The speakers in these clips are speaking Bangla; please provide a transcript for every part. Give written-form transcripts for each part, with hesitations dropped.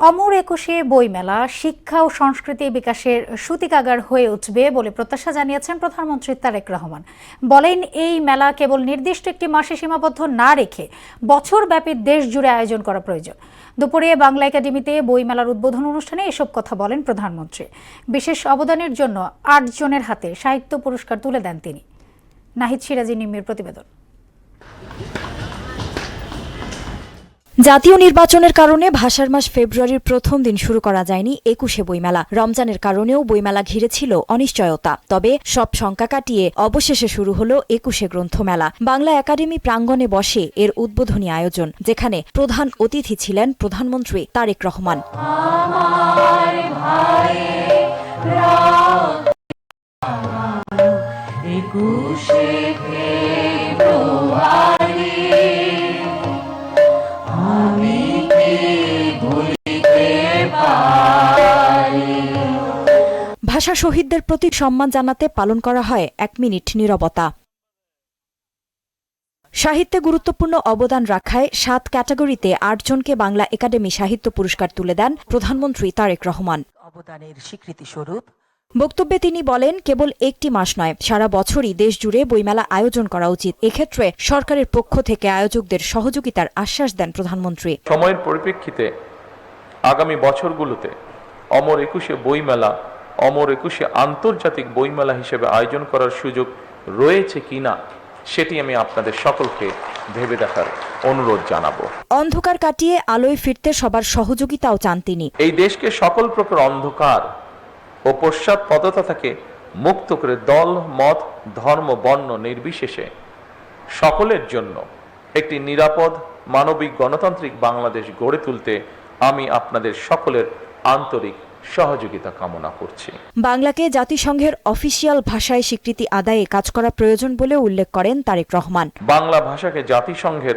অমর একুশে বইমেলা শিক্ষা ও সংস্কৃতি বিকাশের সূতিকাগার হয়ে উঠবে বলে প্রত্যাশা জানিয়েছেন প্রধানমন্ত্রী তারেক রহমান। বলেন, এই মেলা কেবল নির্দিষ্ট একটি মাসে সীমাবদ্ধ না রেখে বছরব্যাপী দেশ জুড়ে আয়োজন করা প্রয়োজন। দুপুরে বাংলা একাডেমিতে বইমেলার উদ্বোধন অনুষ্ঠানে এসব কথা বলেন প্রধানমন্ত্রী। বিশেষ অবদানের জন্য ৮ জনের হাতে সাহিত্য পুরস্কার তুলে দেন তিনি। নাহিদ সিরাজি নিম্মির প্রতিবেদন। জাতীয় নির্বাচনের কারণে ভাষার মাস ফেব্রুয়ারির প্রথম দিন শুরু করা যায়নি একুশে বইমেলা। রমজানের কারণেও বইমেলা ঘিরে ছিল অনিশ্চয়তা। তবে সব শঙ্কা কাটিয়ে অবশেষে শুরু হলো একুশে গ্রন্থমেলা। বাংলা একাডেমি প্রাঙ্গণে বসে এর উদ্বোধনী আয়োজন, যেখানে প্রধান অতিথি ছিলেন প্রধানমন্ত্রী তারেক রহমান। ভাষা শহীদদের প্রতি সম্মান জানাতে পালন করা হয় 1 মিনিট নীরবতা। সাহিত্যে গুরুত্বপূর্ণ অবদান রাখায় 7 ক্যাটাগরিতে 8 জনকে বাংলা একাডেমি সাহিত্য পুরস্কার তুলে দেন প্রধানমন্ত্রী তারেক রহমান। অবদানের স্বীকৃতি স্বরূপ বক্তব্যে তিনি বলেন, কেবল একটি মাস নয়, সারা বছরই দেশ জুড়ে বইমেলা আয়োজন করা উচিত। এক্ষেত্রে সরকারের পক্ষ থেকে আয়োজকদের সহযোগিতার আশ্বাস দেন প্রধানমন্ত্রী। সময়ের পরিপ্রেক্ষিতে আগামী বছরগুলোতে অমর একুশে বইমেলা অমর একুশে আন্তর্জাতিক বইমেলা হিসেবে আয়োজন করার সুযোগ রয়েছে কিনা সেটি আমি আপনাদের সকলকে ভেবে দেখার অনুরোধ জানাবো। অন্ধকার কাটিয়ে আলোয় ফিরতে সবার সহযোগিতাও চান তিনি। এই দেশকে সকল প্রকার অন্ধকার ও পশ্চাৎপদতা থেকে মুক্ত করে দল, মত, ধর্ম, বর্ণ নির্বিশেষে সকলের জন্য একটি নিরাপদ, মানবিক, গণতান্ত্রিক বাংলাদেশ গড়ে তুলতে আমি আপনাদের সকলের আন্তরিক সহযোগিতা কামনা করছি। বাংলাকে জাতিসংঘের অফিসিয়াল ভাষায় স্বীকৃতি আদায়ে কাজ করা প্রয়োজন বলে উল্লেখ করেন তারেক রহমান। বাংলা ভাষাকে জাতিসংঘের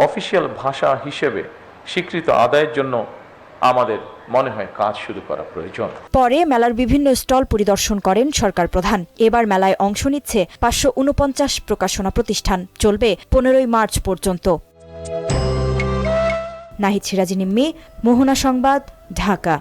অফিসিয়াল ভাষা হিসেবে স্বীকৃত আদায়ের জন্য আমাদের মনে হয় কাজ শুরু করা প্রয়োজন। পরে মেলার বিভিন্ন স্টল পরিদর্শন করেন সরকার প্রধান। এবার মেলায় অংশ নিচ্ছে 549 প্রকাশনা প্রতিষ্ঠান। চলবে 15 মার্চ পর্যন্ত। নাহিদ সিরাজি নিম্মি, মোহনা সংবাদ, ঢাকা।